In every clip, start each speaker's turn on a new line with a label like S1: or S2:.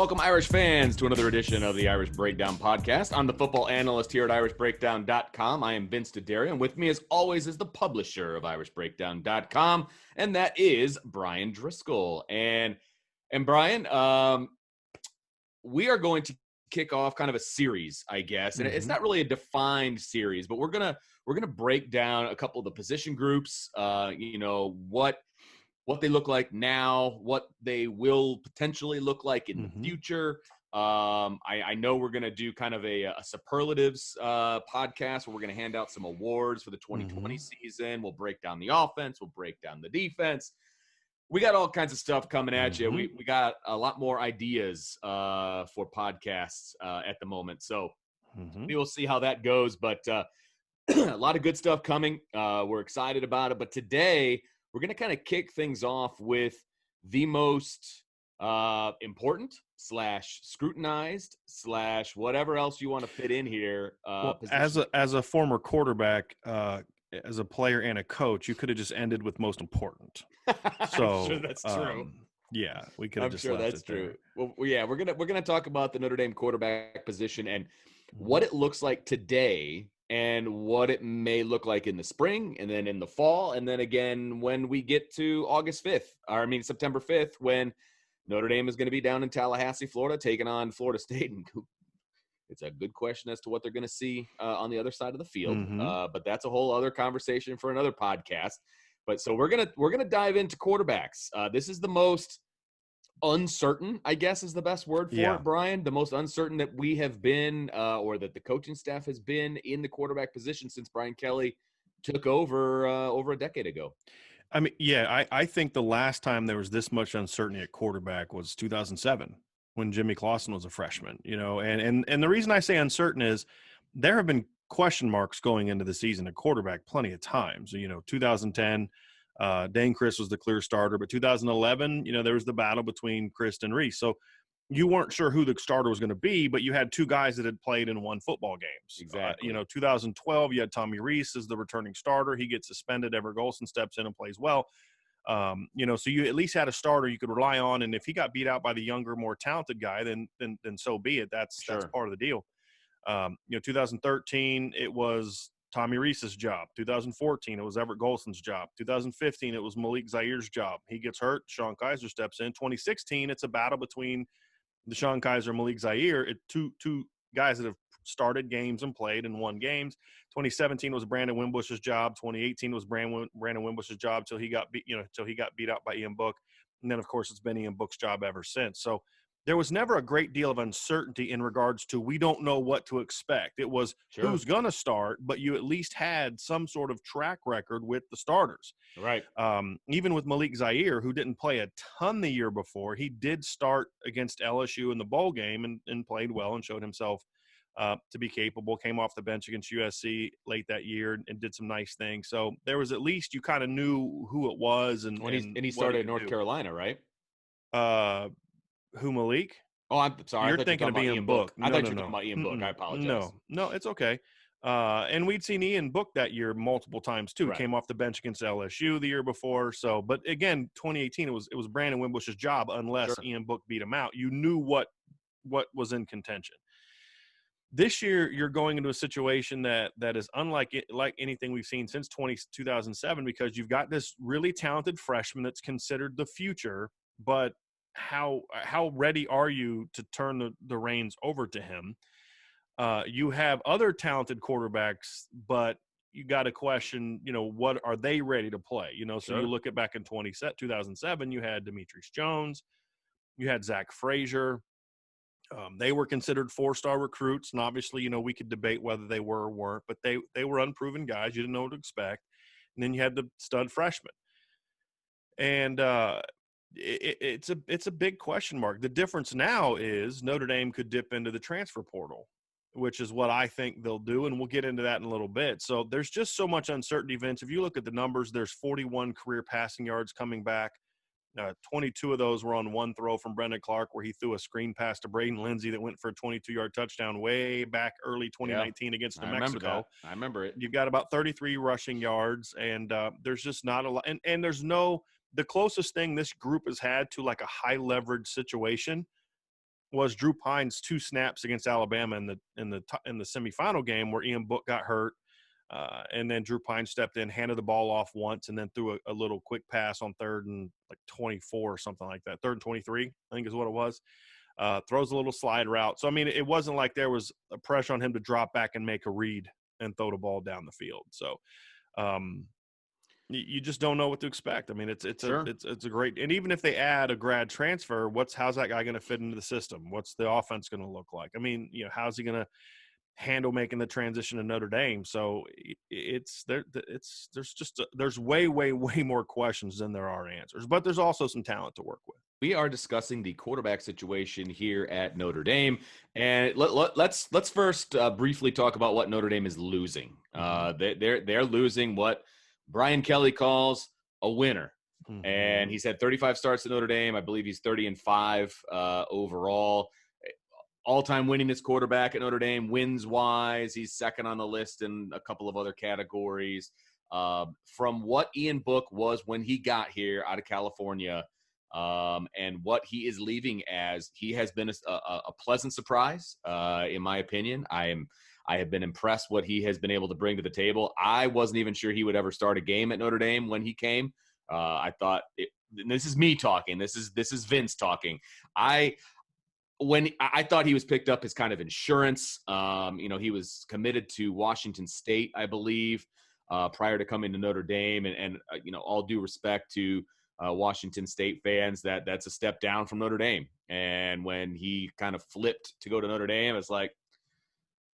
S1: Welcome, Irish fans, to another edition of the Irish Breakdown podcast. I'm the football analyst here at irishbreakdown.com. I am Vince DeDario, and with me, as always, is the publisher of irishbreakdown.com, and that is Bryan Driskell. And Bryan, we are going to kick off kind of a series, I guess, and it's not really a defined series, but we're gonna break down a couple of the position groups. What they look like now, what they will potentially look like in the future. I know we're going to do kind of a superlatives podcast where we're going to hand out some awards for the 2020 season. We'll break down the offense. We'll break down the defense. We got all kinds of stuff coming at you. We got a lot more ideas for podcasts at the moment. So we will see how that goes. But a lot of good stuff coming. We're excited about it. But today, we're going to kind of kick things off with the most important / scrutinized / whatever else you want to fit in here.
S2: As a former quarterback, as a player and a coach, you could have just ended with most important. So
S1: I'm sure that's true.
S2: Yeah, we could have just left
S1: that's
S2: it there.
S1: true. Well, yeah, we're gonna talk about the Notre Dame quarterback position and what it looks like today, and what it may look like in the spring, and then in the fall, and then again when we get to September 5th, when Notre Dame is going to be down in Tallahassee, Florida, taking on Florida State. And it's a good question as to what they're going to see on the other side of the field. But that's a whole other conversation for another podcast. But so we're gonna dive into quarterbacks. This is the most uncertain, I guess is the best word for it, Bryan. The most uncertain that we have been, or that the coaching staff has been in the quarterback position since Brian Kelly took over a decade ago.
S2: I mean, yeah, I think the last time there was this much uncertainty at quarterback was 2007 when Jimmy Clausen was a freshman. And the reason I say uncertain is there have been question marks going into the season at quarterback plenty of times. 2010. Dane Chris was the clear starter, but 2011, there was the battle between Chris and Reese. So you weren't sure who the starter was going to be, but you had two guys that had played in one football games.
S1: Exactly.
S2: 2012, you had Tommy Reese as the returning starter. He gets suspended. Everett Golson steps in and plays well. So you at least had a starter you could rely on. And if he got beat out by the younger, more talented guy, then so be it. That's part of the deal. 2013, it was Tommy Reese's job. 2014, it was Everett Golson's job. 2015, it was Malik Zair's job. He gets hurt. Sean Kaiser steps in. 2016, it's a battle between Deshaun Kaiser and Malik Zaire. Two guys that have started games and played and won games. 2017 was Brandon Wimbush's job. 2018 was Brandon Wimbush's job till he got beat out by Ian Book. And then, of course, it's been Ian Book's job ever since. So there was never a great deal of uncertainty in regards to we don't know what to expect. It was who's going to start, but you at least had some sort of track record with the starters.
S1: Right.
S2: Even with Malik Zaire, who didn't play a ton the year before, he did start against LSU in the bowl game and played well and showed himself to be capable, came off the bench against USC late that year and did some nice things. So there was at least you kind of knew who it was. And
S1: he started at North Carolina, right?
S2: Who, Malik?
S1: Oh, I'm sorry.
S2: You're thinking of Ian Book.
S1: I thought you were talking about Ian Book. I apologize.
S2: No, it's okay. And we'd seen Ian Book that year multiple times too.
S1: Right.
S2: Came off the bench against LSU the year before. So, but again, 2018 it was Brandon Wimbush's job unless Ian Book beat him out. You knew what was in contention. This year, you're going into a situation that is unlike anything we've seen since 2007 because you've got this really talented freshman that's considered the future, but how ready are you to turn the reins over to him? You have other talented quarterbacks, but you got to question, what are they ready to play? So you look at back in 2007, you had Demetrius Jones, you had Zach Frazier. They were considered 4-star recruits, and obviously, we could debate whether they were or weren't, but they were unproven guys. You didn't know what to expect. And then you had the stud freshman. And it's a big question mark. The difference now is Notre Dame could dip into the transfer portal, which is what I think they'll do, and we'll get into that in a little bit. So there's just so much uncertainty, Vince. If you look at the numbers, there's 41 career passing yards coming back. 22 of those were on one throw from Brendan Clark where he threw a screen pass to Braden Lindsey that went for a 22-yard touchdown way back early 2019 against New Mexico.
S1: I remember it.
S2: You've got about 33 rushing yards, and there's just not a lot. And there's no – the closest thing this group has had to like a high-leverage situation was Drew Pine's 2 snaps against Alabama in the semifinal game where Ian Book got hurt. And then Drew Pine stepped in, handed the ball off once, and then threw a little quick pass on 3rd and 24 or something like that. 3rd and 23, I think is what it was. Throws a little slide route. So, I mean, it wasn't like there was a pressure on him to drop back and make a read and throw the ball down the field. So, you just don't know what to expect. I mean, it's a great, and even if they add a grad transfer, how's that guy going to fit into the system? What's the offense going to look like? I mean, how's he going to handle making the transition to Notre Dame? So there's way more questions than there are answers, but there's also some talent to work with.
S1: We are discussing the quarterback situation here at Notre Dame, and let's first briefly talk about what Notre Dame is losing. They're losing what Brian Kelly calls a winner, and he's had 35 starts at Notre Dame. I believe he's 30-5 overall. All-time winningest quarterback at Notre Dame, wins-wise. He's second on the list in a couple of other categories. From what Ian Book was when he got here out of California, and what he is leaving as, he has been a pleasant surprise, in my opinion. I have been impressed what he has been able to bring to the table. I wasn't even sure he would ever start a game at Notre Dame when he came. I thought this is me talking. This is Vince talking. When I thought he was picked up as kind of insurance. He was committed to Washington State, I believe, prior to coming to Notre Dame. And all due respect to Washington State fans, that's a step down from Notre Dame. And when he kind of flipped to go to Notre Dame, it's like,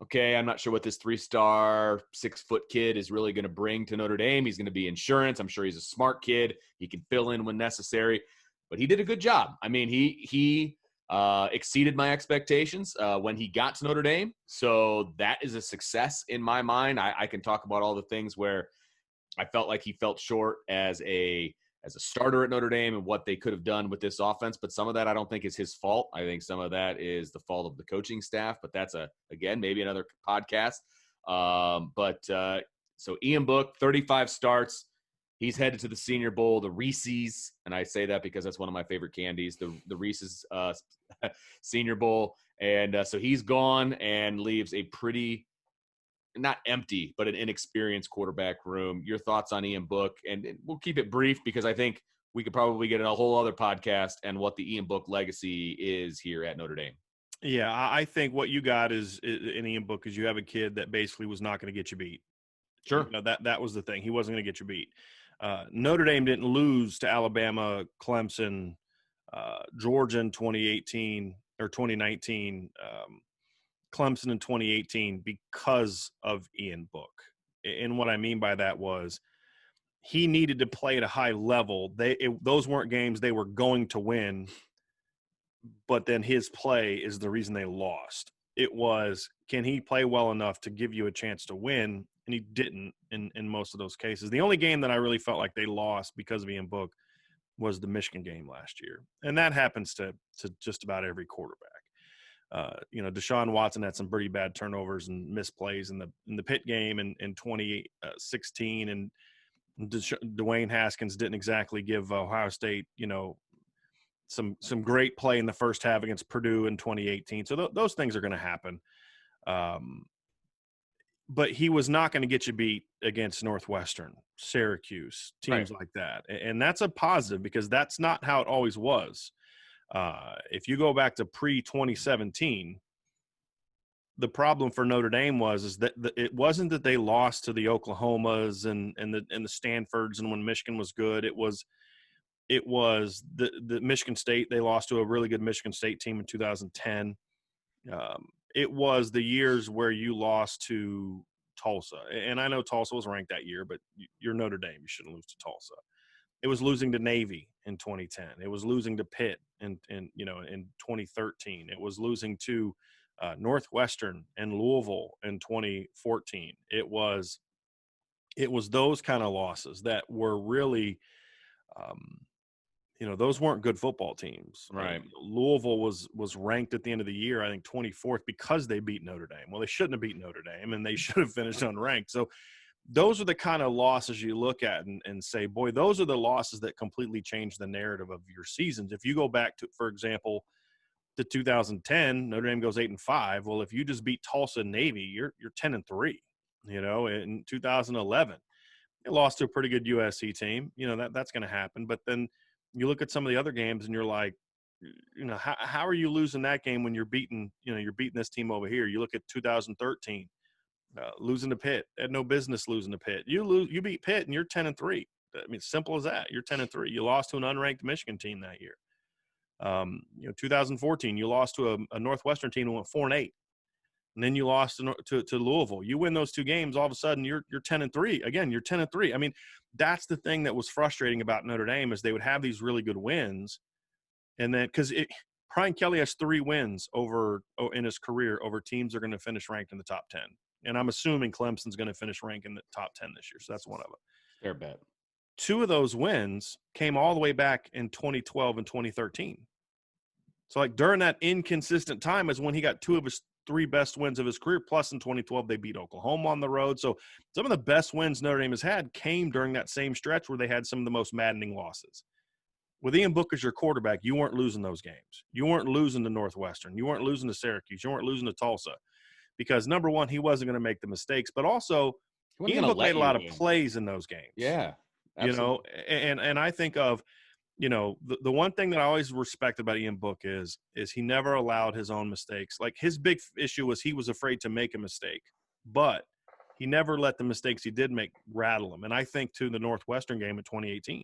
S1: okay, I'm not sure what this 3-star, 6-foot kid is really going to bring to Notre Dame. He's going to be insurance. I'm sure he's a smart kid. He can fill in when necessary. But he did a good job. I mean, he exceeded my expectations when he got to Notre Dame. So that is a success in my mind. I can talk about all the things where I felt like he felt short as a starter at Notre Dame and what they could have done with this offense. But some of that I don't think is his fault. I think some of that is the fault of the coaching staff. But that's, again, maybe another podcast. So Ian Book, 35 starts. He's headed to the Senior Bowl, the Reese's, and I say that because that's one of my favorite candies, the Reese's Senior Bowl. And so he's gone and leaves a pretty, not empty, but an inexperienced quarterback room. Your thoughts on Ian Book? And we'll keep it brief because I think we could probably get in a whole other podcast and what the Ian Book legacy is here at Notre Dame.
S2: Yeah, I think what you got is in Ian Book is you have a kid that basically was not going to get you beat.
S1: Sure.
S2: That was the thing. He wasn't going to get you beat. Notre Dame didn't lose to Alabama, Clemson, Georgia in 2018 or 2019, Clemson in 2018 because of Ian Book. And what I mean by that was he needed to play at a high level. Those weren't games they were going to win, but then his play is the reason they lost. It was, can he play well enough to give you a chance to win? And he didn't in most of those cases. The only game that I really felt like they lost because of Ian Book was the Michigan game last year. And that happens to just about every quarterback. Deshaun Watson had some pretty bad turnovers and misplays in the Pitt game in 2016. And Dwayne Haskins didn't exactly give Ohio State, some great play in the first half against Purdue in 2018. So those things are going to happen. But he was not going to get you beat against Northwestern, Syracuse, teams like that. And that's a positive because that's not how it always was. If you go back to pre-2017, the problem for Notre Dame was that it wasn't that they lost to the Oklahomas and the Stanfords and when Michigan was good. It was the Michigan State. They lost to a really good Michigan State team in 2010. It was the years where you lost to Tulsa. And I know Tulsa was ranked that year, but you're Notre Dame. You shouldn't lose to Tulsa. It was losing to Navy in 2010. It was losing to Pitt in 2013. It was losing to Northwestern and Louisville in 2014. It was those kind of losses that were really those weren't good football teams.
S1: Right.
S2: Louisville was ranked at the end of the year, I think 24th because they beat Notre Dame. Well, they shouldn't have beat Notre Dame, and they should have finished unranked. So those are the kind of losses you look at and say, boy, those are the losses that completely change the narrative of your seasons. If you go back to, for example, to 2010, Notre Dame goes 8-5. Well, if you just beat Tulsa and Navy, you're 10-3. You know, in 2011, they lost to a pretty good USC team. You know, that's going to happen. But then you look at some of the other games and you're like, you know, how are you losing that game when you're beating this team over here? You look at 2013, losing to Pitt. Had no business losing to Pitt. You beat Pitt and you're 10-3. I mean, simple as that. You're 10-3. You lost to an unranked Michigan team that year. 2014, you lost to a Northwestern team and went 4-8. And then you lost to Louisville. You win those two games, all of a sudden you're 10-3. Again, you're 10-3. I mean, that's the thing that was frustrating about Notre Dame is they would have these really good wins, and then because Brian Kelly has 3 wins in his career over teams that are going to finish ranked in the top 10, and I'm assuming Clemson's going to finish ranked in the top 10 this year. So that's one of them.
S1: Fair bet.
S2: 2 of those wins came all the way back in 2012 and 2013. So like during that inconsistent time is when he got 2 of his 3 best wins of his career. Plus in 2012, they beat Oklahoma on the road. So some of the best wins Notre Dame has had came during that same stretch where they had some of the most maddening losses. With Ian Book as your quarterback, you weren't losing those games. You weren't losing to Northwestern. You weren't losing to Syracuse. You weren't losing to Tulsa. Because number one, he wasn't going to make the mistakes, but also Ian Book made a lot of plays in those games.
S1: Yeah, absolutely.
S2: You know, and I think of, you know, the one thing that I always respect about Ian Book is he never allowed his own mistakes. Like his big issue was he was afraid to make a mistake, but he never let the mistakes he did make rattle him. And I think to the Northwestern game in 2018,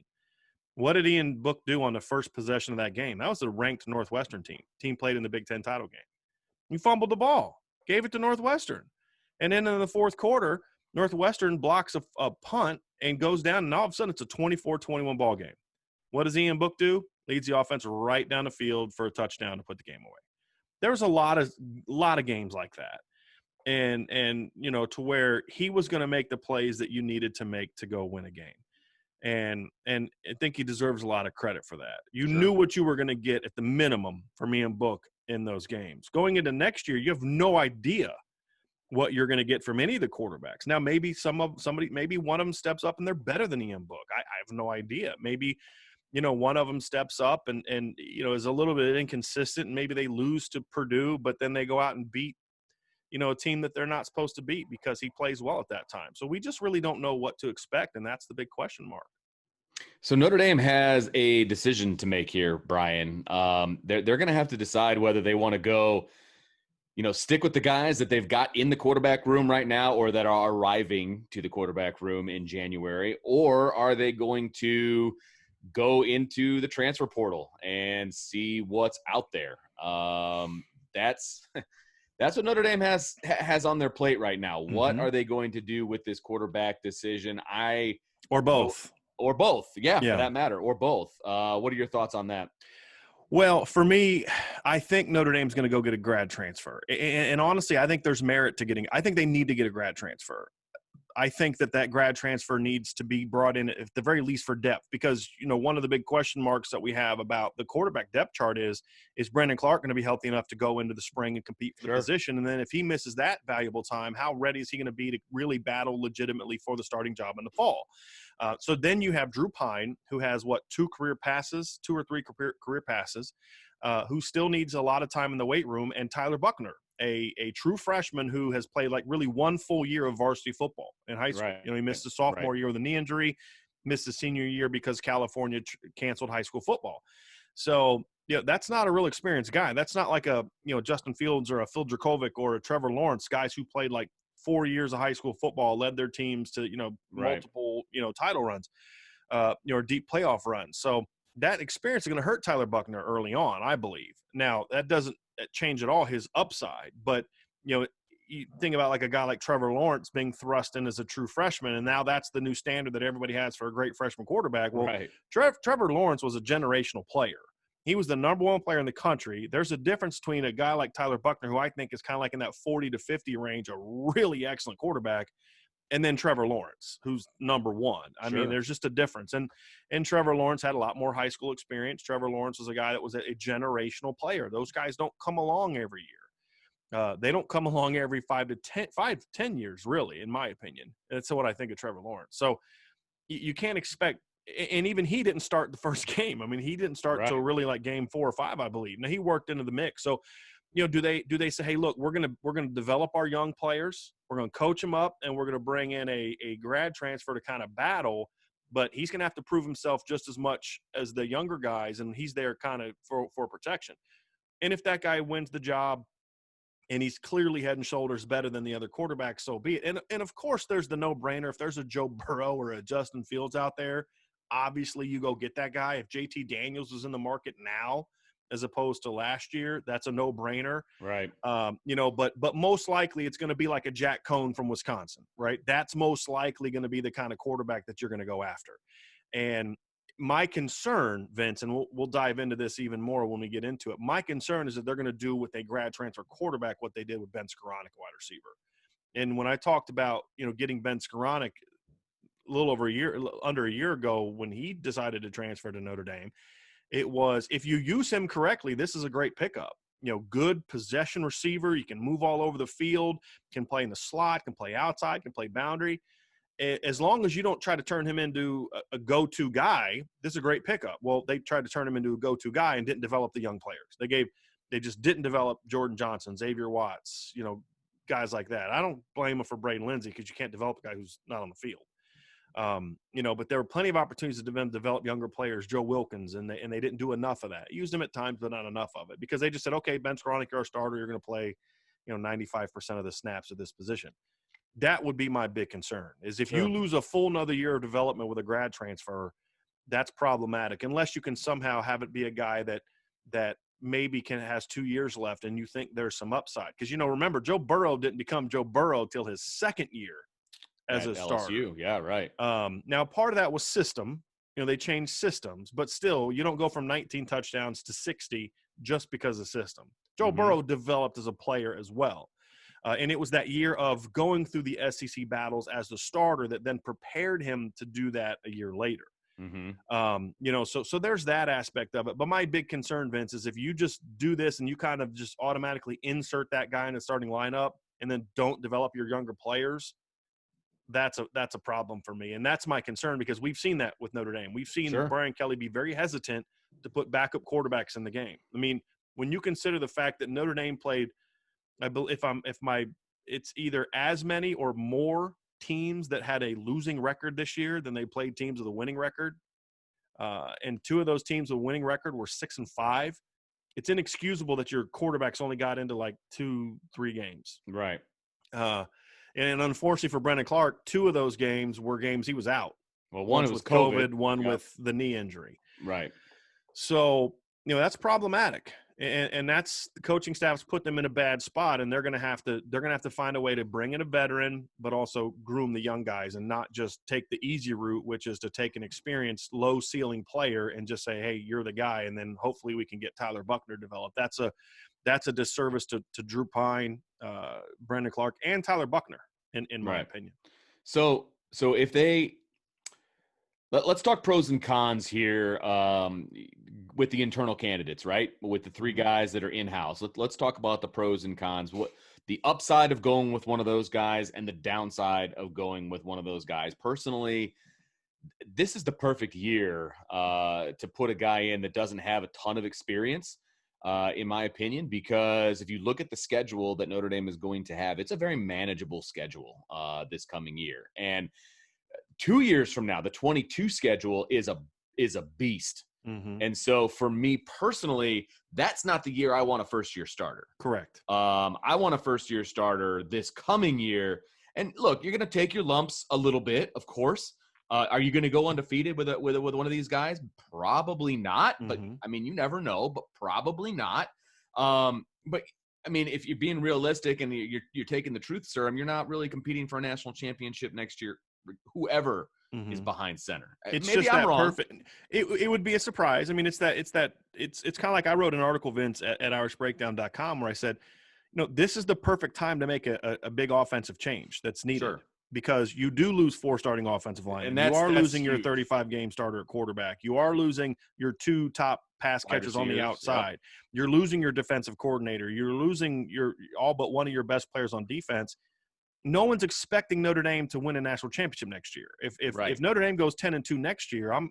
S2: what did Ian Book do on the first possession of that game? That was a ranked Northwestern team played in the Big Ten title game. He fumbled the ball, gave it to Northwestern. And then in the fourth quarter, Northwestern blocks a punt and goes down, and all of a sudden it's a 24-21 ball game. What does Ian Book do? Leads the offense right down the field for a touchdown to put the game away. There's a lot of games like that. And you know, to where he was going to make the plays that you needed to make to go win a game. And I think he deserves a lot of credit for that. You knew what you were going to get at the minimum from Ian Book in those games. Going into next year, you have no idea what you're going to get from any of the quarterbacks. Now, maybe maybe one of them steps up and they're better than Ian Book. I have no idea. Maybe, you know, one of them steps up and you know, is a little bit inconsistent, and maybe they lose to Purdue, but then they go out and beat, you know, a team that they're not supposed to beat because he plays well at that time. So we just really don't know what to expect, and that's the big question mark.
S1: So Notre Dame has a decision to make here, Brian. They're going to have to decide whether they want to go, you know, stick with the guys that they've got in the quarterback room right now or that are arriving to the quarterback room in January, or are they going to go into the transfer portal and see what's out there? That's what Notre Dame has on their plate right now. What are they going to do with this quarterback decision?
S2: Or both.
S1: Yeah, for that matter, or both. What are your thoughts on that?
S2: Well, for me, I think Notre Dame's going to go get a grad transfer. And honestly, I think there's merit to I think they need to get a grad transfer. I think that grad transfer needs to be brought in at the very least for depth, because, you know, one of the big question marks that we have about the quarterback depth chart is Brendan Clark going to be healthy enough to go into the spring and compete for the position? And then if he misses that valuable time, how ready is he going to be to really battle legitimately for the starting job in the fall? So then you have Drew Pine, who has 2 or 3 career passes, who still needs a lot of time in the weight room, and Tyler Buckner, a true freshman who has played like really 1 full year of varsity football in high school. You know, he missed his sophomore year with a knee injury, missed his senior year because California canceled high school football. So, you know, that's not a real experienced guy. That's not like a, you know, Justin Fields or a Phil Dracovic or a Trevor Lawrence, guys who played like 4 years of high school football, led their teams to, you know, multiple, you know, title runs, you know, deep playoff runs. So that experience is going to hurt Tyler Buckner early on, I believe. Now, that doesn't change at all his upside, but, you know, you think about like a guy like Trevor Lawrence being thrust in as a true freshman, and now that's the new standard that everybody has for a great freshman quarterback. Well, Trevor Lawrence was a generational player. He was the number 1 player in the country. There's a difference between a guy like Tyler Buckner, who I think is kind of like in that 40 to 50 range, a really excellent quarterback, and then Trevor Lawrence, who's number 1. I mean, there's just a difference. And Trevor Lawrence had a lot more high school experience. Trevor Lawrence was a guy that was a generational player. Those guys don't come along every year. They don't come along every 5 to 10 years, really, in my opinion. That's what I think of Trevor Lawrence. So you can't expect and even he didn't start the first game. I mean, he didn't start till really like game 4 or 5, I believe. Now he worked into the mix. So, do they say, hey, look, we're gonna develop our young players, we're gonna coach them up, and we're gonna bring in a grad transfer to kind of battle, but he's gonna have to prove himself just as much as the younger guys, and he's there kind of for protection. And if that guy wins the job, and he's clearly head and shoulders better than the other quarterbacks, so be it. And of course, there's the no-brainer. If there's a Joe Burrow or a Justin Fields out there, obviously you go get that guy. If JT Daniels is in the market now as opposed to last year, that's a no-brainer.
S1: Right.
S2: But most likely it's going to be like a Jack Cohn from Wisconsin, right? That's most likely going to be the kind of quarterback that you're going to go after. And my concern, Vince, and we'll dive into this even more when we get into it. My concern is that they're going to do with a grad transfer quarterback what they did with Ben Skoranek, wide receiver. And when I talked about, getting Ben Skoranek under a year ago when he decided to transfer to Notre Dame, it was, if you use him correctly, this is a great pickup. Good possession receiver. You can move all over the field, can play in the slot, can play outside, can play boundary. As long as you don't try to turn him into a go-to guy, this is a great pickup. Well, they tried to turn him into a go-to guy and didn't develop the young players. They just didn't develop Jordan Johnson, Xavier Watts, guys like that. I don't blame them for Braden Lindsey because you can't develop a guy who's not on the field. But there were plenty of opportunities to develop younger players, Joe Wilkins, and they didn't do enough of that. Used them at times, but not enough of it because they just said, okay, Ben Skoranek, you're our starter. You're going to play, 95% of the snaps at this position. That would be my big concern is if you lose a full another year of development with a grad transfer, that's problematic unless you can somehow have it be a guy that maybe has 2 years left and you think there's some upside. Because, remember, Joe Burrow didn't become Joe Burrow till his second year as a starter.
S1: LSU. Yeah, right.
S2: Now, part of that was system. They changed systems, but still, you don't go from 19 touchdowns to 60 just because of system. Joe Burrow developed as a player as well. And it was that year of going through the SEC battles as the starter that then prepared him to do that a year later. So there's that aspect of it. But my big concern, Vince, is if you just do this and you kind of just automatically insert that guy in the starting lineup and then don't develop your younger players, that's a problem for me. And that's my concern because we've seen that with Notre Dame. We've seen Brian Kelly be very hesitant to put backup quarterbacks in the game. I mean, when you consider the fact that Notre Dame played, it's either as many or more teams that had a losing record this year than they played teams with a winning record. And two of those teams with a winning record were 6-5. It's inexcusable that your quarterbacks only got into like 2-3 games.
S1: Right.
S2: And unfortunately for Brendan Clark, 2 of those games were games he was out.
S1: Well, one
S2: was COVID, one with the knee injury.
S1: Right.
S2: So, that's problematic. And that's the coaching staff's put them in a bad spot, and they're going to have to find a way to bring in a veteran, but also groom the young guys and not just take the easy route, which is to take an experienced, low ceiling player and just say, hey, you're the guy, and then hopefully we can get Tyler Buckner developed. That's a disservice to Drew Pine, Brendan Clark, and Tyler Buckner, in my opinion.
S1: So if they let's talk pros and cons here with the internal candidates, right? With the 3 guys that are in-house. Let's talk about the pros and cons. What the upside of going with one of those guys and the downside of going with one of those guys. Personally, this is the perfect year to put a guy in that doesn't have a ton of experience, in my opinion, because if you look at the schedule that Notre Dame is going to have, it's a very manageable schedule this coming year. And 2 years from now, the 22 schedule is a beast. And so for me personally, that's not the year I want a first-year starter.
S2: Correct.
S1: I want a first-year starter this coming year. And look, you're going to take your lumps a little bit, of course. Are you going to go undefeated with one of these guys? Probably not. But I mean, you never know. But probably not. But I mean, if you're being realistic and you're taking the truth serum, you're not really competing for a national championship next year. Whoever is behind center.
S2: It's
S1: Maybe
S2: just
S1: I'm
S2: that
S1: wrong.
S2: perfect. It would be a surprise. I mean, it's kind of like I wrote an article, Vince, at irishbreakdown.com where I said, this is the perfect time to make a big offensive change that's needed because you do lose 4 starting offensive linemen. And you are losing your 35-game starter at quarterback. You are losing your 2 top pass catchers on the outside. Yep. You're losing your defensive coordinator. You're losing your all but one of your best players on defense. no one's expecting Notre Dame to win a national championship next year. If Notre Dame goes 10-2 next year, I'm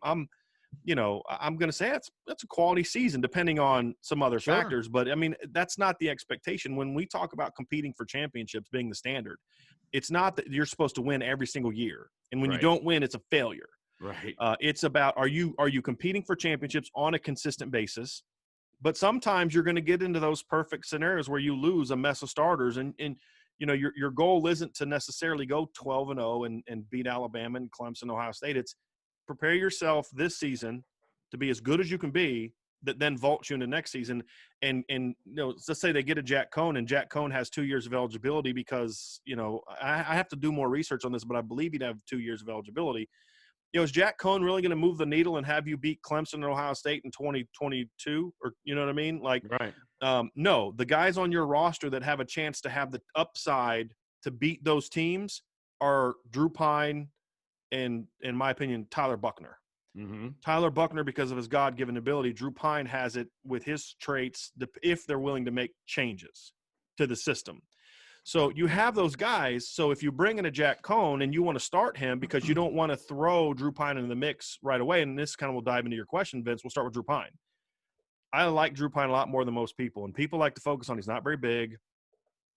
S2: going to say that's a quality season, depending on some other factors. But I mean, that's not the expectation when we talk about competing for championships being the standard. It's not that you're supposed to win every single year, and when you don't win, it's a failure.
S1: Right.
S2: It's about are you competing for championships on a consistent basis? But sometimes you're going to get into those perfect scenarios where you lose a mess of starters, and your goal isn't to necessarily go 12-0 and beat Alabama and Clemson, Ohio State. It's prepare yourself this season to be as good as you can be, that then vaults you into next season. And let's say they get a Jack Cohn, and Jack Cohn has 2 years of eligibility because, I have to do more research on this, but I believe he'd have 2 years of eligibility. Is Jack Cohn really going to move the needle and have you beat Clemson and Ohio State in 2022? Or, you know what I mean? Like, no, the guys on your roster that have a chance to have the upside to beat those teams are Drew Pine and, in my opinion, Tyler Buckner.
S1: Mm-hmm.
S2: Tyler Buckner, because of his God-given ability. Drew Pine has it with his traits if they're willing to make changes to the system. So you have those guys. So if you bring in a Jack Cohn and you want to start him because you don't want to throw Drew Pine into the mix right away, and this kind of will dive into your question, Vince. We'll start with Drew Pine. I like Drew Pine a lot more than most people, and people like to focus on he's not very big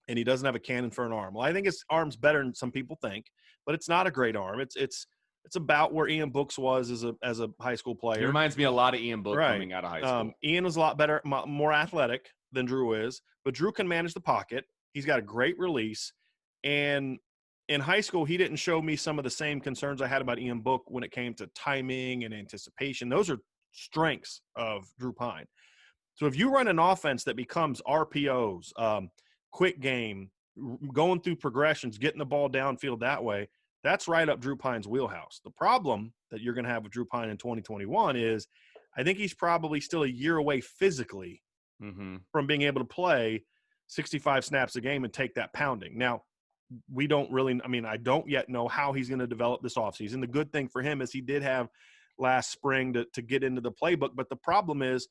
S2: and he doesn't have a cannon for an arm. Well, I think his arm's better than some people think, but it's not a great arm. It's about where Ian Book's was as a high school player.
S1: He reminds me a lot of Ian Book coming out of high school.
S2: Ian was a lot better, more athletic than Drew is, but Drew can manage the pocket. He's got a great release. And in high school, he didn't show me some of the same concerns I had about Ian Book when it came to timing and anticipation. Those are strengths of Drew Pine. So if you run an offense that becomes RPOs, quick game, going through progressions, getting the ball downfield that way, that's right up Drew Pine's wheelhouse. The problem that you're going to have with Drew Pine in 2021 is I think he's probably still a year away physically from being able to play 65 snaps a game and take that pounding. Now, we don't really – I mean, I don't yet know how he's going to develop this offseason. The good thing for him is he did have last spring to get into the playbook, but the problem is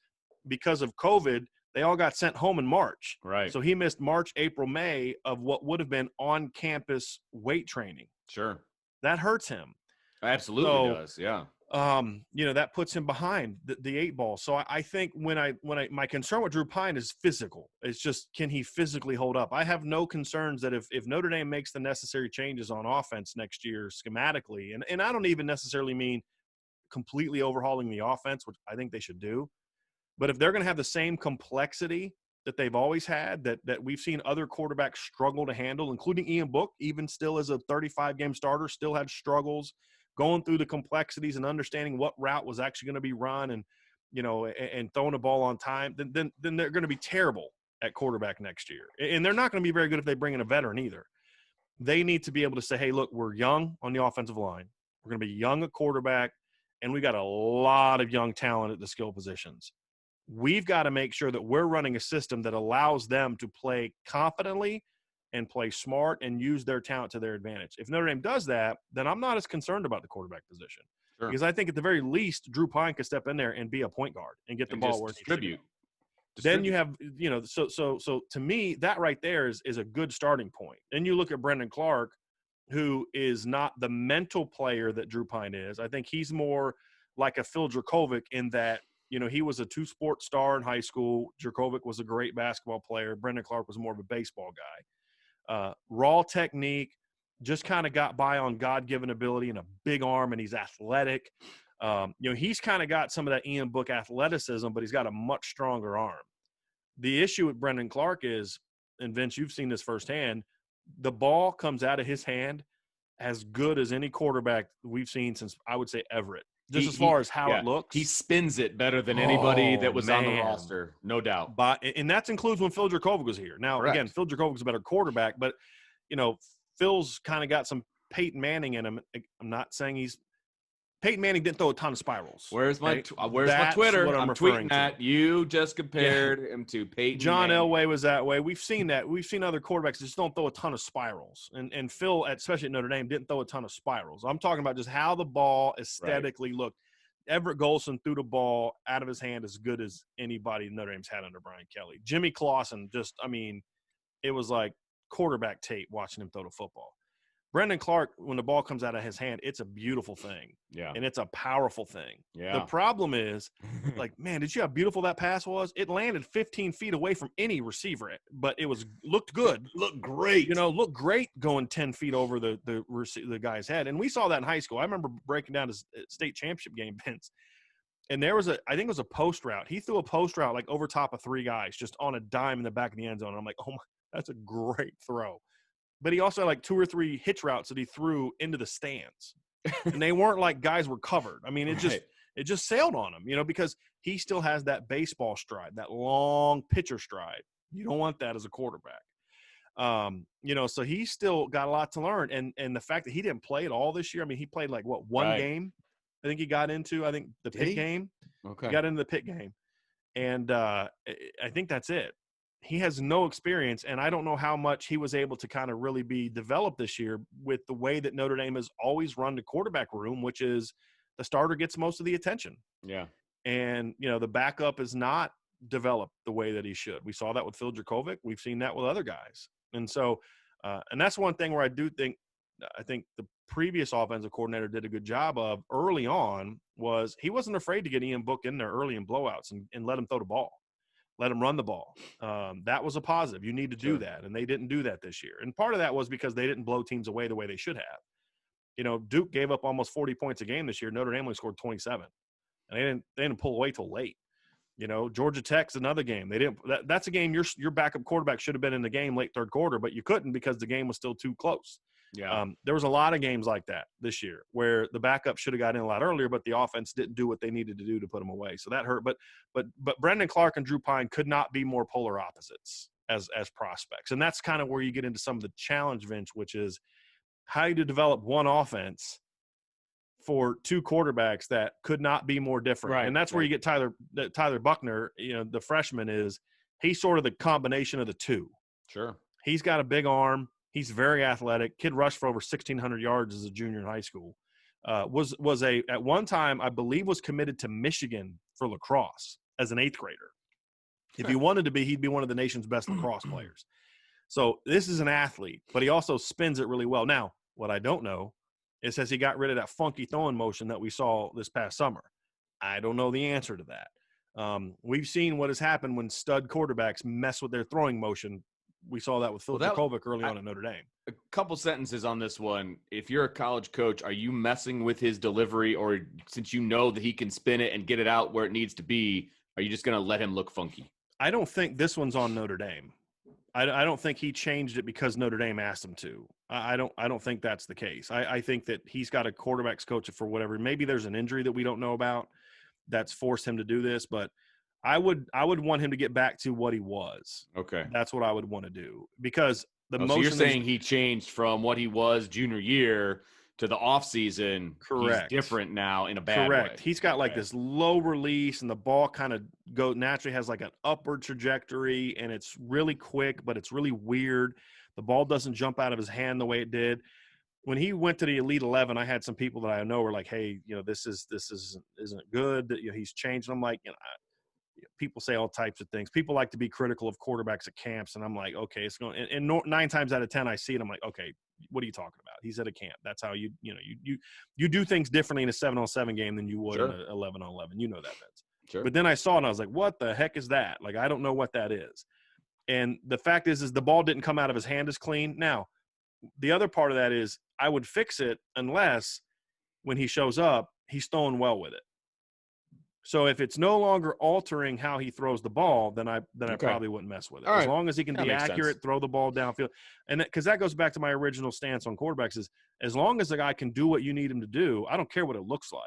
S2: because of COVID, they all got sent home in March.
S1: Right.
S2: So he missed March, April, May of what would have been on-campus weight training.
S1: Sure.
S2: That hurts him.
S1: Absolutely does, yeah.
S2: That puts him behind the 8 ball. So I think my concern with Drew Pine is physical. It's just, can he physically hold up? I have no concerns that if Notre Dame makes the necessary changes on offense next year schematically, and I don't even necessarily mean completely overhauling the offense, which I think they should do, but if they're going to have the same complexity that they've always had, that we've seen other quarterbacks struggle to handle, including Ian Book, even still as a 35-game starter, still had struggles going through the complexities and understanding what route was actually going to be run and throwing the ball on time, then they're going to be terrible at quarterback next year. And they're not going to be very good if they bring in a veteran either. They need to be able to say, hey, look, we're young on the offensive line. We're going to be young at quarterback, and we got a lot of young talent at the skill positions. We've got to make sure that we're running a system that allows them to play confidently and play smart and use their talent to their advantage. If Notre Dame does that, then I'm not as concerned about the quarterback position. Sure. Because I think at the very least, Drew Pine could step in there and be a point guard and get the ball where
S1: distribute.
S2: Then you have, so to me, that right there is a good starting point. Then you look at Brendan Clark, who is not the mental player that Drew Pine is. I think he's more like a Phil Dracovic in that, he was a 2-sport star in high school. Dracovic was a great basketball player. Brendan Clark was more of a baseball guy. Raw technique, just kind of got by on God-given ability and a big arm, and he's athletic. He's kind of got some of that Ian Book athleticism, but he's got a much stronger arm. The issue with Brendan Clark is, and Vince, you've seen this firsthand, the ball comes out of his hand as good as any quarterback we've seen since, I would say, Everett. Just as far as how it looks.
S1: He spins it better than anybody that was on the roster, no doubt.
S2: And that includes when Phil Dracovic was here. Now, Again, Phil Dracovic's a better quarterback, but, Phil's kind of got some Peyton Manning in him. I'm not saying Peyton Manning didn't throw a ton of spirals.
S1: Where's my Twitter? I'm tweeting that. You just compared him to Peyton
S2: John
S1: Manning.
S2: Elway was that way. We've seen that. We've seen other quarterbacks that just don't throw a ton of spirals. And Phil, especially at Notre Dame, didn't throw a ton of spirals. I'm talking about just how the ball aesthetically looked. Everett Golson threw the ball out of his hand as good as anybody Notre Dame's had under Brian Kelly. Jimmy Clausen it was like quarterback tape watching him throw the football. Brendan Clark, when the ball comes out of his hand, it's a beautiful thing.
S1: Yeah.
S2: And it's a powerful thing.
S1: Yeah.
S2: The problem is, like, man, did you see how beautiful that pass was? It landed 15 feet away from any receiver, but it looked good.
S1: Looked great.
S2: Looked great going 10 feet over the guy's head. And we saw that in high school. I remember breaking down his state championship game, Vince. And there was I think it was a post route. He threw a post route like over top of 3 guys just on a dime in the back of the end zone. And I'm like, oh my, that's a great throw. But he also had like 2 or 3 hitch routes that he threw into the stands. And they weren't like guys were covered. I mean, it just sailed on him, because he still has that baseball stride, that long pitcher stride. You don't want that as a quarterback. So he's still got a lot to learn. And the fact that he didn't play at all this year, I mean, he played like one game. I think he got into, the Pitt game.
S1: Okay.
S2: He got into the Pitt game. And I think that's it. He has no experience, and I don't know how much he was able to kind of really be developed this year with the way that Notre Dame has always run the quarterback room, which is the starter gets most of the attention.
S1: Yeah.
S2: And, the backup is not developed the way that he should. We saw that with Phil Dracovic. We've seen that with other guys. And so, and that's one thing where I think the previous offensive coordinator did a good job of early on was he wasn't afraid to get Ian Book in there early in blowouts and let him throw the ball. Let him run the ball. That was a positive. You need to do that, and they didn't do that this year. And part of that was because they didn't blow teams away the way they should have. Duke gave up almost 40 points a game this year. Notre Dame only scored 27, and they didn't pull away till late. Georgia Tech's another game. They didn't. That's a game your backup quarterback should have been in the game late third quarter, but you couldn't because the game was still too close.
S1: Yeah.
S2: There was a lot of games like that this year where the backup should have got in a lot earlier, but the offense didn't do what they needed to do to put them away. So that hurt. But Brendan Clark and Drew Pine could not be more polar opposites as prospects. And that's kind of where you get into some of the challenge, Vince, which is how you develop one offense for 2 quarterbacks that could not be more different.
S1: Right.
S2: And that's where you get Tyler Buckner, the freshman he's sort of the combination of the 2.
S1: Sure.
S2: He's got a big arm. He's very athletic. Kid rushed for over 1,600 yards as a junior in high school. At one time, I believe, was committed to Michigan for lacrosse as an 8th grader. If he wanted to be, he'd be one of the nation's best lacrosse players. So this is an athlete, but he also spins it really well. Now, what I don't know is has he got rid of that funky throwing motion that we saw this past summer? I don't know the answer to that. We've seen what has happened when stud quarterbacks mess with their throwing motion. We saw that with Phil Dracovic early on at Notre Dame.
S1: A couple sentences on this one. If you're a college coach, are you messing with his delivery, or since you know that he can spin it and get it out where it needs to be, are you just going to let him look funky?
S2: I don't think this one's on Notre Dame. I don't think he changed it because Notre Dame asked him to. I don't think that's the case. I think that he's got a quarterback's coach for whatever. Maybe there's an injury that we don't know about that's forced him to do this, but I would want him to get back to what he was.
S1: Okay.
S2: That's what I would want to do because motion.
S1: So you're saying he changed from what he was junior year to the offseason.
S2: Correct.
S1: He's different now in a bad way.
S2: Correct. He's got like this low release and the ball kind of naturally has like an upward trajectory and it's really quick, but it's really weird. The ball doesn't jump out of his hand the way it did. When he went to the Elite 11, I had some people that I know were like, hey, this isn't good. That he's changed. And I'm like, people say all types of things. People like to be critical of quarterbacks at camps, and I'm like, okay, it's going. And 9 times out of 10, I see it. I'm like, okay, what are you talking about? He's at a camp. That's how you do things differently in a 7-on-7 game than you would in an 11-on-11. You know that, Vince.
S1: Sure.
S2: But then I saw it, and I was like, what the heck is that? Like, I don't know what that is. And the fact is the ball didn't come out of his hand as clean. Now, the other part of that is I would fix it unless when he shows up, he's throwing well with it. So if it's no longer altering how he throws the ball, then I probably wouldn't mess with it. As long as he can be accurate, throw the ball downfield. And because that goes back to my original stance on quarterbacks is as long as the guy can do what you need him to do, I don't care what it looks like.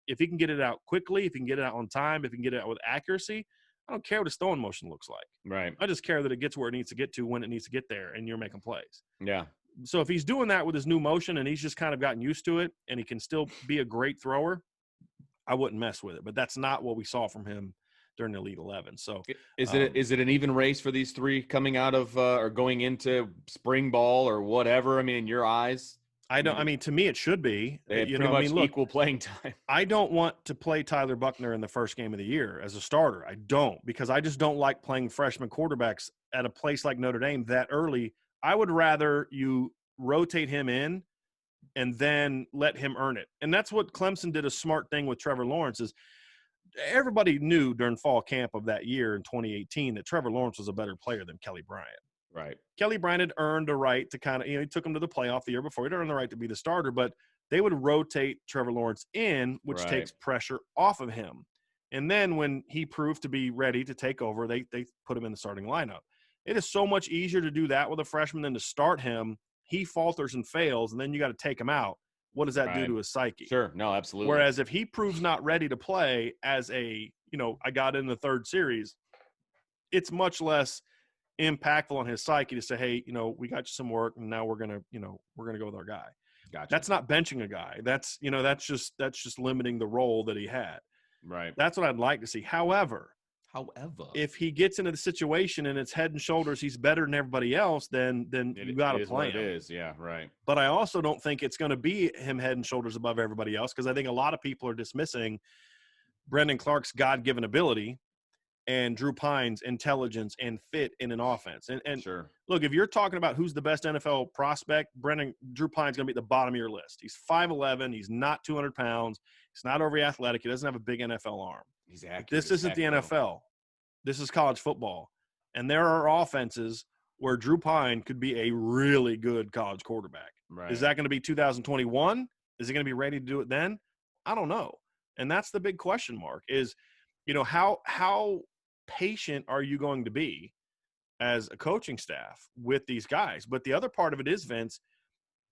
S2: If he can get it out quickly, if he can get it out on time, if he can get it out with accuracy, I don't care what his throwing motion looks like.
S1: Right.
S2: I just care that it gets where it needs to get to when it needs to get there and you're making plays.
S1: Yeah.
S2: So if he's doing that with his new motion and he's just kind of gotten used to it and he can still be a great thrower, I wouldn't mess with it. But that's not what we saw from him during the Elite 11. So
S1: is it an even race for these 3 coming out of or going into spring ball or whatever? I mean, in your eyes?
S2: I don't. I mean, to me, it should be.
S1: They had
S2: You
S1: pretty
S2: know, I
S1: much
S2: mean, look,
S1: equal playing time.
S2: I don't want to play Tyler Buckner in the first game of the year as a starter. I don't, because I just don't like playing freshman quarterbacks at a place like Notre Dame that early. I would rather you rotate him in and then let him earn it. And that's what Clemson did, a smart thing with Trevor Lawrence. Is everybody knew during fall camp of that year in 2018 that Trevor Lawrence was a better player than Kelly Bryant.
S1: Right.
S2: Kelly Bryant had earned a right to kind of, he took him to the playoff the year before. He'd earned the right to be the starter, but they would rotate Trevor Lawrence in, which takes pressure off of him. And then when he proved to be ready to take over, they put him in the starting lineup. It is so much easier to do that with a freshman than to start him. He falters and fails, and then you got to take him out. What does that do to his psyche?
S1: Sure. No, absolutely.
S2: Whereas if he proves not ready to play as a, I got in the third series, it's much less impactful on his psyche to say, hey, we got you some work, and now we're gonna go with our guy.
S1: Gotcha.
S2: That's not benching a guy. That's just limiting the role that he had.
S1: Right.
S2: That's what I'd like to see. However, if he gets into the situation and it's head and shoulders, he's better than everybody else, then you got to play him.
S1: It is, yeah, right.
S2: But I also don't think it's going to be him head and shoulders above everybody else, because I think a lot of people are dismissing Brendan Clark's God-given ability and Drew Pine's intelligence and fit in an offense. And
S1: sure.
S2: Look, if you're talking about who's the best NFL prospect, Drew Pine's going to be at the bottom of your list. He's 5'11". He's not 200 pounds. He's not overly athletic. He doesn't have a big NFL arm.
S1: He's accurate.
S2: This isn't the NFL. This is college football. And there are offenses where Drew Pine could be a really good college quarterback.
S1: Right.
S2: Is that going to be 2021? Is he going to be ready to do it then? I don't know. And that's the big question mark is, how patient are you going to be as a coaching staff with these guys? But the other part of it is, Vince,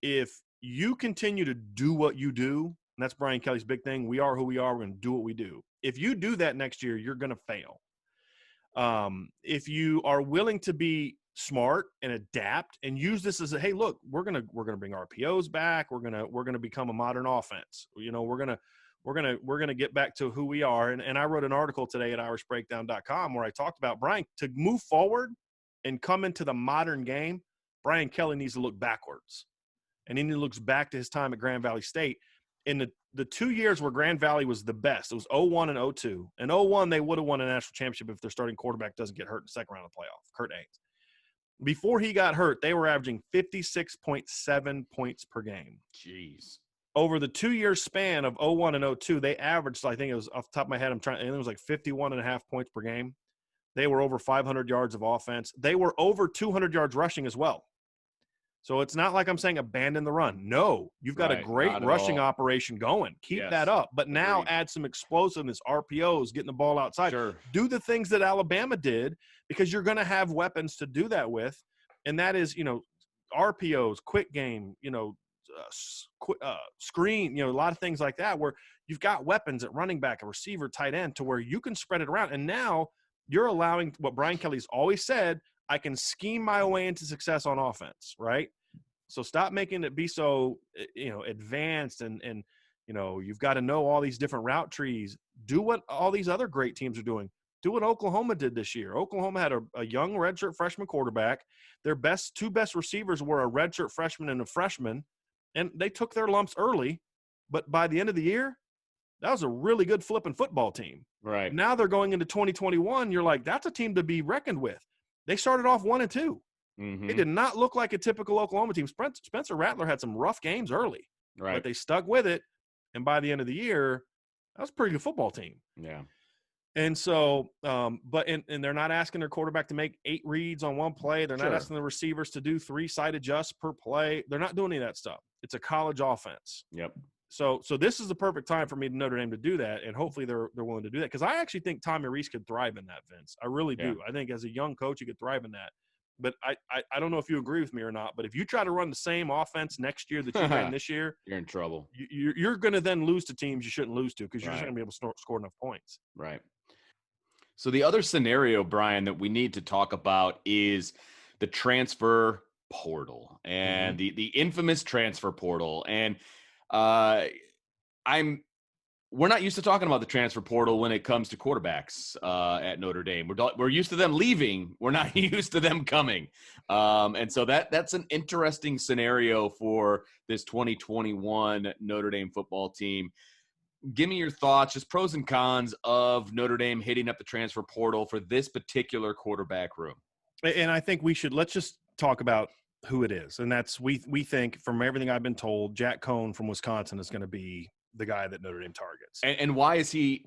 S2: if you continue to do what you do, and that's Brian Kelly's big thing, we are who we are, we're going to do what we do. If you do that next year, you're going to fail. If you are willing to be smart and adapt and use this as a, hey, look, we're going to bring RPOs back. We're going to become a modern offense. We're going to get back to who we are. And I wrote an article today at irishbreakdown.com where I talked about Brian, to move forward and come into the modern game, Brian Kelly needs to look backwards. And then he looks back to his time at Grand Valley State. In the 2 years where Grand Valley was the best, it was 01 and 02. In 01, they would have won a national championship if their starting quarterback doesn't get hurt in the second round of the playoff, Kurt Ames. Before he got hurt, they were averaging 56.7 points per game.
S1: Jeez.
S2: Over the 2 year span of 01 and 02, they averaged, I think it was off the top of my head, it was like 51.5 points per game. They were over 500 yards of offense. They were over 200 yards rushing as well. So it's not like I'm saying abandon the run. No, you've got a great rushing operation going. Keep that up. But now add some explosiveness, RPOs, getting the ball outside.
S1: Sure.
S2: Do the things that Alabama did, because you're going to have weapons to do that with. And that is, RPOs, quick game, screen, a lot of things like that, where you've got weapons at running back, a receiver, tight end, to where you can spread it around. And now you're allowing what Brian Kelly's always said, I can scheme my way into success on offense, right? So stop making it be so, advanced and you've got to know all these different route trees. Do what all these other great teams are doing. Do what Oklahoma did this year. Oklahoma had a young redshirt freshman quarterback. Their two best receivers were a redshirt freshman and a freshman, and they took their lumps early. But by the end of the year, that was a really good flipping football team.
S1: Right.
S2: Now they're going into 2021. You're like, that's a team to be reckoned with. They started off 1-2.
S1: Mm-hmm.
S2: It did not look like a typical Oklahoma team. Spencer Rattler had some rough games early,
S1: right?
S2: But they stuck with it, and by the end of the year, that was a pretty good football team.
S1: Yeah.
S2: And so, but they're not asking their quarterback to make 8 reads on one play. They're not asking the receivers to do 3 side adjusts per play. They're not doing any of that stuff. It's a college offense.
S1: Yep.
S2: So this is the perfect time for me to Notre Dame to do that, and hopefully they're willing to do that, because I actually think Tommy Rees could thrive in that, Vince. I really do. I think as a young coach, he could thrive in that. But I don't know if you agree with me or not, but if you try to run the same offense next year that you ran this year,
S1: you're in trouble.
S2: You're going to then lose to teams you shouldn't lose to, because you're just going to be able to score enough points.
S1: Right. So the other scenario, Brian, that we need to talk about is the transfer portal and the infamous transfer portal. And I'm we're not used to talking about the transfer portal when it comes to quarterbacks at Notre Dame. We're used to them leaving. We're not used to them coming. And so that's an interesting scenario for this 2021 Notre Dame football team. Give me your thoughts, just pros and cons of Notre Dame hitting up the transfer portal for this particular quarterback room.
S2: And I think let's just talk about who it is. And that's, we think, from everything I've been told, Jack Cohn from Wisconsin is going to be the guy that Notre Dame targets.
S1: And why is he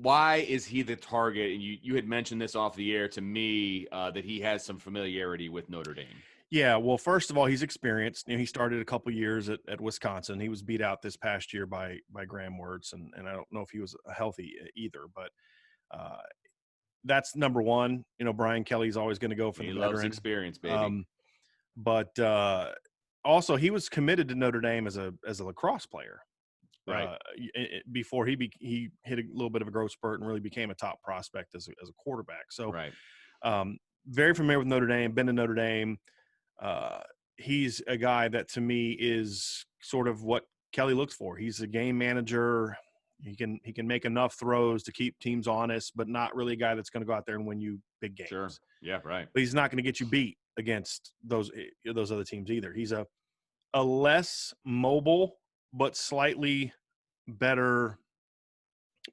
S1: the target? And you had mentioned this off the air to me, that he has some familiarity with Notre Dame.
S2: Yeah, well, first of all, he's experienced. He started a couple years at Wisconsin. He was beat out this past year by Graham Wirtz, and I don't know if he was healthy either, but that's number one. Brian Kelly's always going to go for the veteran. He loves
S1: experience, baby.
S2: But also, he was committed to Notre Dame as a lacrosse player.
S1: Right.
S2: Before he hit a little bit of a growth spurt and really became a top prospect as a quarterback. So,
S1: right.
S2: Very familiar with Notre Dame, been to Notre Dame. He's a guy that, to me, is sort of what Kelly looks for. He's a game manager. He can make enough throws to keep teams honest, but not really a guy that's going to go out there and win you big games.
S1: Sure. Yeah, right.
S2: But he's not going to get you beat against those other teams either. He's a less mobile but slightly better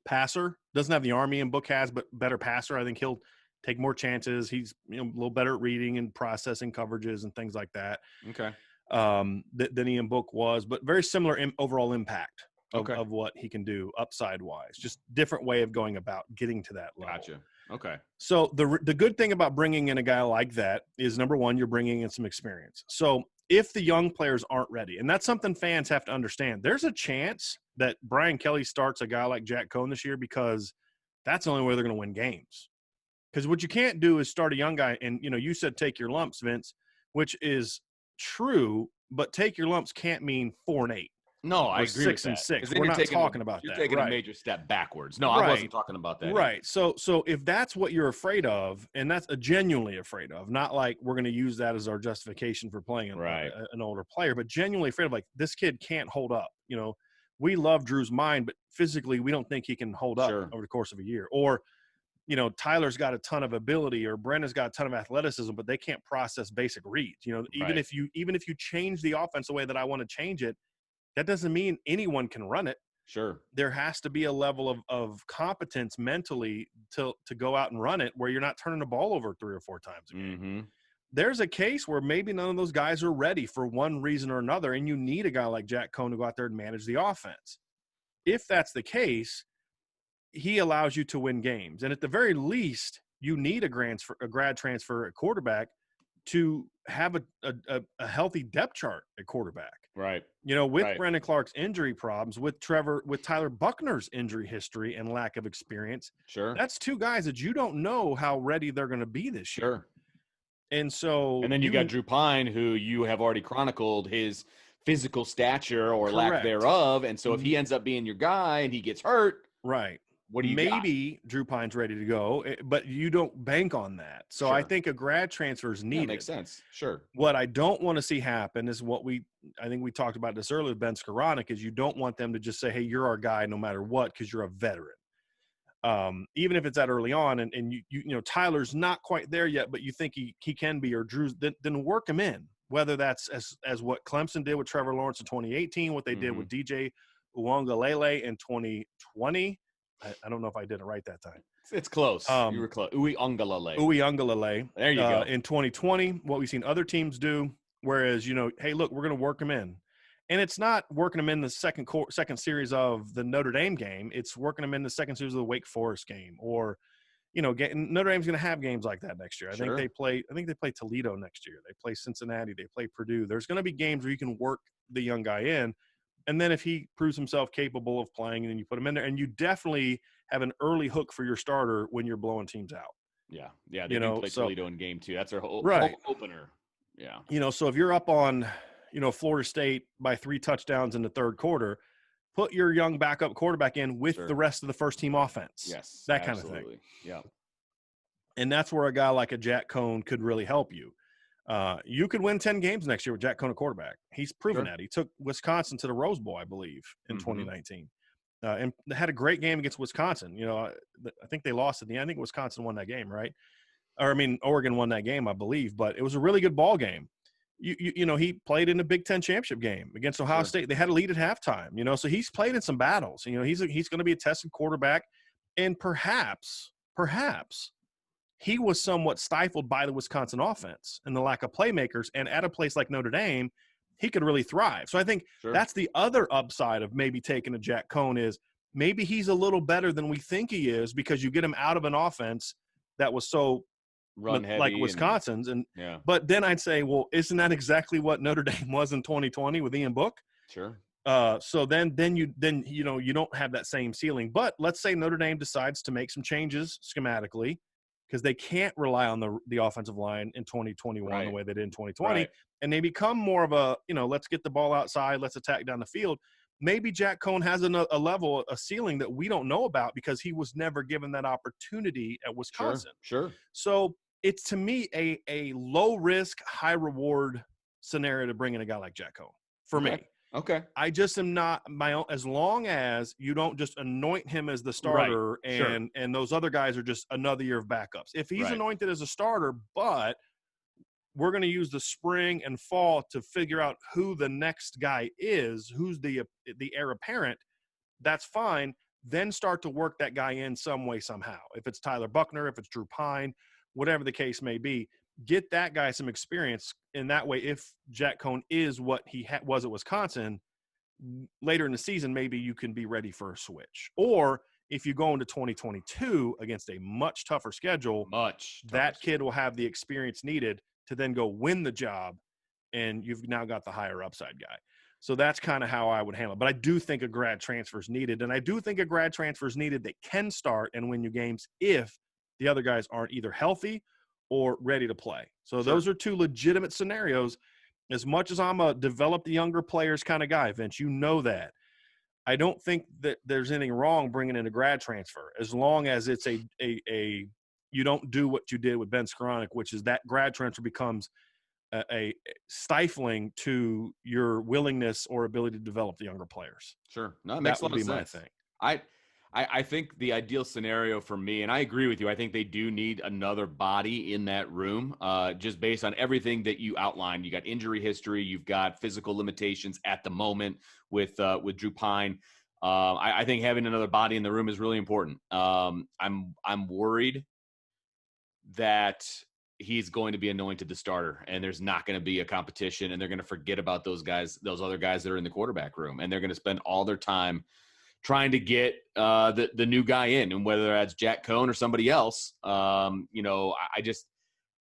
S2: passer. Doesn't have the army in book has, but better passer. I think he'll take more chances. He's a little better at reading and processing coverages and things like that.
S1: Okay.
S2: Than Ian Book was, but very similar in overall impact of what he can do upside wise. Just different way of going about getting to that level.
S1: Gotcha. Okay.
S2: So the good thing about bringing in a guy like that is, number one, you're bringing in some experience. So if the young players aren't ready, and that's something fans have to understand, there's a chance that Brian Kelly starts a guy like Jack Cohn this year, because that's the only way they're going to win games. Because what you can't do is start a young guy, and you said take your lumps, Vince, which is true, but take your lumps can't mean 4-8.
S1: No, I agree with that.
S2: 6-6. We're not talking about that.
S1: You're taking a major step backwards. No, I wasn't talking about that.
S2: Right. So if that's what you're afraid of, and that's genuinely afraid of, not like we're going to use that as our justification for playing an older player, but genuinely afraid of, like, this kid can't hold up. We love Drew's mind, but physically we don't think he can hold up over the course of a year. Or, Tyler's got a ton of ability, or Brenda's got a ton of athleticism, but they can't process basic reads. Even if you change the offense the way that I want to change it, that doesn't mean anyone can run it.
S1: Sure.
S2: There has to be a level of competence mentally to go out and run it, where you're not turning the ball over 3 or 4 times a game.
S1: Mm-hmm.
S2: There's a case where maybe none of those guys are ready for one reason or another, and you need a guy like Jack Cohn to go out there and manage the offense. If that's the case, he allows you to win games. And at the very least, you need a grad transfer at quarterback to have a healthy depth chart at quarterback.
S1: Right.
S2: With Brandon Clark's injury problems, with Tyler Buckner's injury history and lack of experience.
S1: Sure.
S2: That's 2 guys that you don't know how ready they're going to be this year.
S1: Sure.
S2: And
S1: then you got Drew Pine, who you have already chronicled his physical stature or lack thereof. And so if he ends up being your guy and he gets hurt,
S2: right.
S1: What do you
S2: got? Drew Pine's ready to go, but you don't bank on that. So I think a grad transfer is needed.
S1: That makes sense. Sure.
S2: What I don't want to see happen is I think we talked about this earlier with Ben Skoranek, is you don't want them to just say, hey, you're our guy no matter what, because you're a veteran. Even if it's that early on, and Tyler's not quite there yet, but you think he can be, or Drew's, then work him in. Whether that's as what Clemson did with Trevor Lawrence in 2018, what they did with DJ Uiagalelei in 2020. I don't know if I did it right that time.
S1: It's close. You were close.
S2: Uiagalelei.
S1: There you go.
S2: In 2020, what we've seen other teams do, whereas, hey, look, we're going to work them in. And it's not working them in the second series of the Notre Dame game. It's working them in the second series of the Wake Forest game. Or, Notre Dame's going to have games like that next year. I think they play Toledo next year. They play Cincinnati. They play Purdue. There's going to be games where you can work the young guy in. And then if he proves himself capable of playing, and then you put him in there, and you definitely have an early hook for your starter when you're blowing teams out.
S1: Yeah. They do play Toledo in game 2. That's their whole opener. Yeah.
S2: So if you're up on, Florida State by 3 touchdowns in the third quarter, put your young backup quarterback in with the rest of the first team offense.
S1: Yes.
S2: That kind of thing.
S1: Yeah.
S2: And that's where a guy like a Jack Cohn could really help you. You could win 10 games next year with Jack Cohn at quarterback. He's proven that. He took Wisconsin to the Rose Bowl, I believe, in 2019. and they had a great game against Wisconsin. You know, I think they lost in the end. I think Wisconsin won that game, right? Or I mean, Oregon won that game, I believe. But it was a really good ball game. You know, he played in a Big Ten championship game against Ohio State. They had a lead at halftime. You know, so he's played in some battles. You know, he's going to be a tested quarterback, and perhaps he was somewhat stifled by the Wisconsin offense and the lack of playmakers. And at a place like Notre Dame, he could really thrive. So I think that's the other upside of maybe taking a Jack Cohn is maybe he's a little better than we think he is because you get him out of an offense that was so
S1: run heavy
S2: like Wisconsin's. But then I'd say, well, isn't that exactly what Notre Dame was in 2020 with Ian Book?
S1: Sure.
S2: So then you know, you don't have that same ceiling. But let's say Notre Dame decides to make some changes schematically, because they can't rely on the offensive line in 2021 the way they did in 2020. And they become more of a, you know, let's get the ball outside, let's attack down the field. Maybe Jack Cohn has a ceiling that we don't know about because he was never given that opportunity at Wisconsin.
S1: Sure.
S2: So it's, to me, a low-risk, high-reward scenario to bring in a guy like Jack Cohn for me.
S1: Okay.
S2: I just am not my own, as long as you don't just anoint him as the starter and those other guys are just another year of backups. If he's anointed as a starter, but we're going to use the spring and fall to figure out who the next guy is, who's the heir apparent, that's fine. Then start to work that guy in some way, somehow. If it's Tyler Buckner, if it's Drew Pine, whatever the case may be, get that guy some experience. In that way, if Jack Cohn is what he was at Wisconsin, later in the season, maybe you can be ready for a switch. Or if you go into 2022 against a much tougher schedule, that kid will have the experience needed to then go win the job, and you've now got the higher upside guy. So that's kind of how I would handle it. But I do think a grad transfer is needed, and I do think a grad transfer is needed that can start and win you games if the other guys aren't either healthy or ready to play. So those are two legitimate scenarios. As much as I'm a develop the younger players kind of guy, Vince, you know that. I don't think that there's anything wrong bringing in a grad transfer, as long as it's a you don't do what you did with Ben Skoranek, which is that grad transfer becomes a stifling to your willingness or ability to develop the younger players.
S1: Sure. No, it makes a lot of sense. My thing. I think the ideal scenario for me, and I agree with you, I think they do need another body in that room, just based on everything that you outlined. You got injury history, you've got physical limitations at the moment with Drew Pine. I think having another body in the room is really important. I'm worried that he's going to be anointed the starter, and there's not going to be a competition, and they're going to forget about those other guys that are in the quarterback room, and they're going to spend all their time trying to get the new guy in, and whether that's Jack Cohn or somebody else, you know,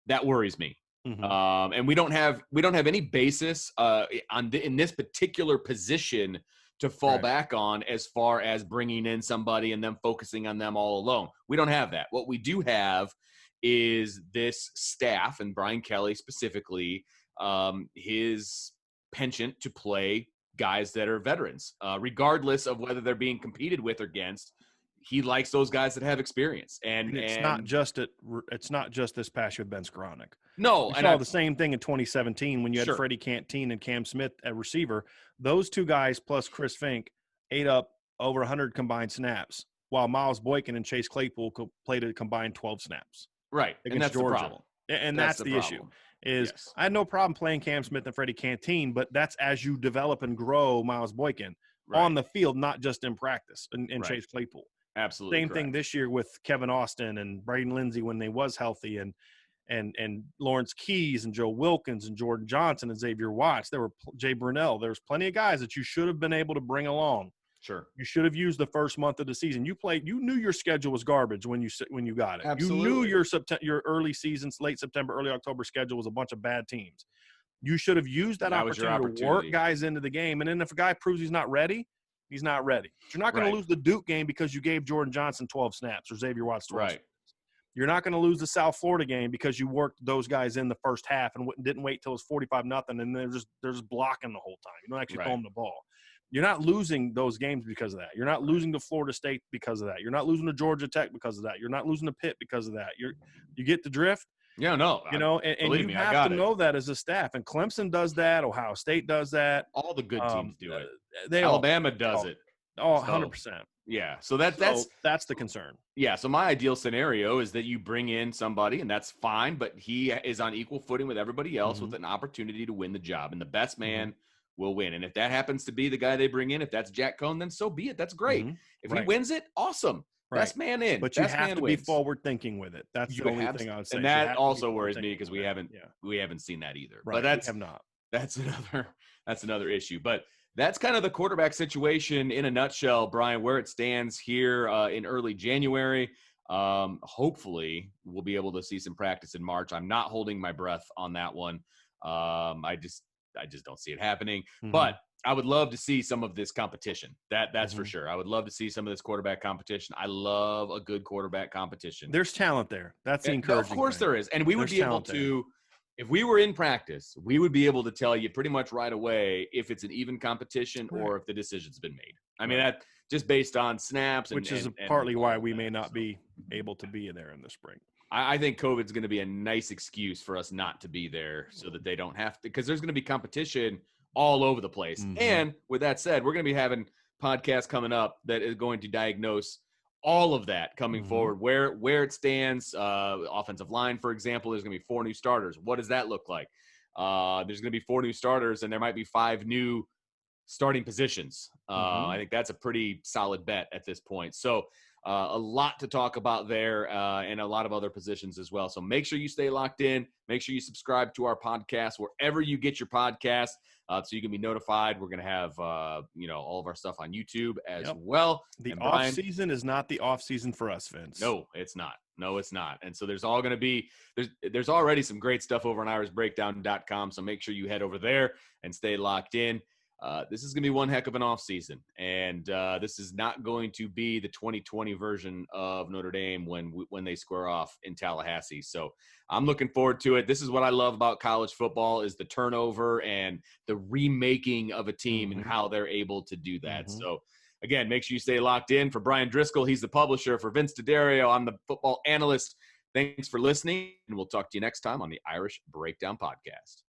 S1: that worries me. Mm-hmm. And we don't have any basis in this particular position to fall back on as far as bringing in somebody and them focusing on them all alone. We don't have that. What we do have is this staff, and Brian Kelly specifically, his penchant to play guys that are veterans, regardless of whether they're being competed with or against. He likes those guys that have experience, and
S2: it's not just this past year with Ben Skoranek.
S1: No,
S2: we saw the same thing in 2017 when you had Freddie Canteen and Cam Smith at receiver. Those two guys plus Chris Fink ate up over 100 combined snaps, while Miles Boykin and Chase Claypool played a combined 12 snaps.
S1: Right,
S2: against
S1: and that's
S2: Georgia.
S1: The problem.
S2: And that's the issue. I had no problem playing Cam Smith and Freddie Canteen, but that's as you develop and grow Miles Boykin on the field, not just in practice, and Chase Claypool.
S1: Absolutely.
S2: Same thing this year with Kevin Austin and Braden Lindsey when they was healthy, and Lawrence Keys and Joe Wilkins and Jordan Johnson and Xavier Watts. There were Jay Brunell. There was plenty of guys that you should have been able to bring along.
S1: Sure.
S2: You should have used the first month of the season. You knew your schedule was garbage when you got it.
S1: Absolutely.
S2: You knew your early seasons, late September, early October schedule was a bunch of bad teams. You should have used that opportunity to work guys into the game. And then if a guy proves he's not ready, he's not ready. But you're not going to lose the Duke game because you gave Jordan Johnson 12 snaps or Xavier Watts 12 snaps. You're not going to lose the South Florida game because you worked those guys in the first half and didn't wait till it was 45-0, and they're just blocking the whole time. You don't actually throw them the ball. You're not losing those games because of that. You're not losing to Florida State because of that. You're not losing to Georgia Tech because of that. You're not losing to Pitt because of that. You get the drift?
S1: Yeah, no.
S2: You know, and you have to know that as a staff. And Clemson does that. Ohio State does that.
S1: All the good teams do it.
S2: Alabama
S1: does it.
S2: Oh,
S1: So,
S2: 100%.
S1: yeah. So
S2: that's the concern.
S1: Yeah. So my ideal scenario is that you bring in somebody, and that's fine, but he is on equal footing with everybody else with an opportunity to win the job, and the best man will win. And if that happens to be the guy they bring in, if that's Jack Cohn, then so be it. That's great. If he wins it, awesome.
S2: Right.
S1: Best man in.
S2: But you
S1: Best
S2: have
S1: man
S2: to
S1: wins.
S2: be forward thinking with it. That's the only thing I would say.
S1: And that also worries me because we haven't seen that either.
S2: Right.
S1: But
S2: we have not.
S1: That's another issue. But that's kind of the quarterback situation in a nutshell, Brian, where it stands here in early January. Hopefully we'll be able to see some practice in March. I'm not holding my breath on that one. I just don't see it happening. But I would love to see some of this competition. That's for sure. I would love to see some of this quarterback competition. I love a good quarterback competition.
S2: There's talent there. That's the encouraging
S1: Of course
S2: thing.
S1: there is. And we would be able to, if we were in practice, we would be able to tell you pretty much right away if it's an even competition or if the decision's been made. I mean, that just based on snaps.
S2: Which is partly why we may not be able to be there in the spring.
S1: I think COVID's going to be a nice excuse for us not to be there so that they don't have to, because there's going to be competition all over the place. And with that said, we're going to be having podcasts coming up that is going to diagnose all of that coming forward, where it stands. Offensive line, for example, there's going to be 4 new starters. What does that look like? There's going to be 4 new starters, and there might be 5 new starting positions. I think that's a pretty solid bet at this point. So a lot to talk about there, and a lot of other positions as well. So make sure you stay locked in. Make sure you subscribe to our podcast wherever you get your podcast, so you can be notified. We're going to have all of our stuff on YouTube as well.
S2: The off season is not the off season for us, Vince.
S1: No, it's not. And so there's there's already some great stuff over on irishbreakdown.com. So make sure you head over there and stay locked in. This is going to be one heck of an offseason, and this is not going to be the 2020 version of Notre Dame when they square off in Tallahassee. So I'm looking forward to it. This is what I love about college football is the turnover and the remaking of a team and how they're able to do that. So again, make sure you stay locked in. For Bryan Driskell, he's the publisher. For Vince DeDario, I'm the football analyst. Thanks for listening, and we'll talk to you next time on the Irish Breakdown Podcast.